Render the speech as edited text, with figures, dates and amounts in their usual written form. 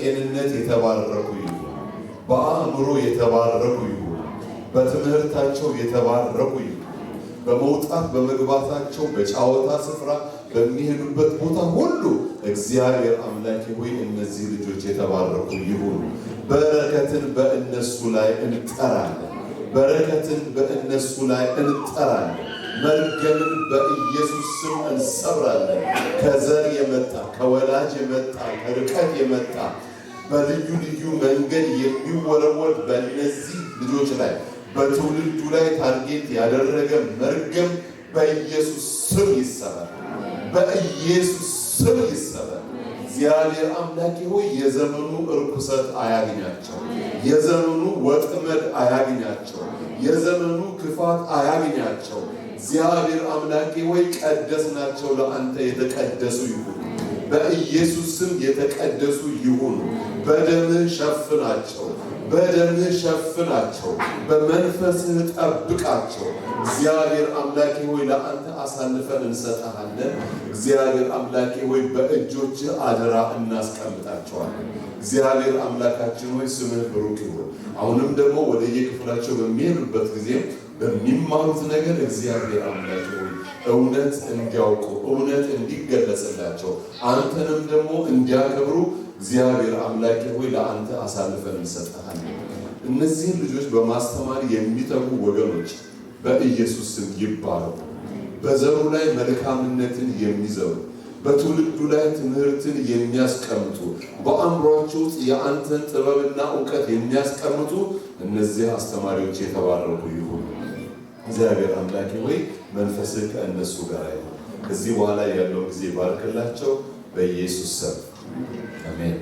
ጤንነት የተባረኩ ይሁኑ፣ በአእምሮ የተባረኩ ይሁኑ፣ በትምህርታቸው የተባረኩ ይሁኑ፣ በመውጣት በመግባታቸው በጫወታ ስፍራ በሚሄዱበት ቦታ ሁሉ እግዚአብሔር አምላኬ ሆይ እነዚህ ልጆች የተባረኩ ይሁኑ። በረከትን በእነሱ ላይ እንጠራለን። በረከትን በእነሱ ላይ እንጠራለን። መርገምን በኢየሱስ ስም እንሰብራለን። ከዘር የመጣ ከወላጅ የመጣ ከርቀት የመጣ በልዩ ልዩ መንገድ የሚወረወር በእነዚህ ልጆች ላይ በትውልዱ ላይ ታርጌት ያደረገ መርገም በኢየሱስ ስም ይሰበር። በኢየሱስ ስም ይሰበር። እግዚአብሔር አምላኬ ሆይ የዘመኑ እርኩሰት አያግኛቸው። የዘመኑ ወጥመድ አያግኛቸው። የዘመኑ ክፋት አያግኛቸው። እግዚአብሔር አምላኬ ሆይ ቀደስናቸው፣ ለአንተ የተቀደሱ ይሁኑ። በኢየሱስ ስም የተቀደሱ ይሁኑ። በደምህ ሸፍናቸው። በደምህ ሸፍናቸው። በመንፈስህ ጠብቃቸው። እግዚአብሔር አምላኬ ሆይ ለአንተ አሳልፈን እንሰጣለን። እግዚአብሔር አምላኬ ሆይ በእጆችህ አደራ እናስቀምጣቸዋለን። እግዚአብሔር አምላካችን ሆይ ስምህ ብሩክ ይሁን። አሁንም ደግሞ ወደ የክፍላቸው በሚሄዱበት ጊዜ በሚማሩት ነገር እግዚአብሔር አምላኬ ሆይ እውነት እንዲያውቁ እውነት እንዲገለጽላቸው አንተንም ደግሞ እንዲያከብሩ እግዚአብሔር አምላኬ ሆይ ለአንተ አሳልፈን እንሰጣለን። እነዚህን ልጆች በማስተማር የሚተጉ ወገኖች በኢየሱስ ስም ይባረኩ። በዘሩ ላይ መልካምነትን የሚዘሩ በትውልዱ ላይ ትምህርትን የሚያስቀምጡ በአእምሯቸው ውስጥ የአንተን ጥበብና ዕውቀት የሚያስቀምጡ እነዚህ አስተማሪዎች የተባረኩ ይሁኑ። እግዚአብሔር አምላኬ ሆይ መንፈስህ ከእነሱ ጋር ይሁን። ከዚህ በኋላ ያለው ጊዜ ባርክላቸው በኢየሱስ ስም አሜን።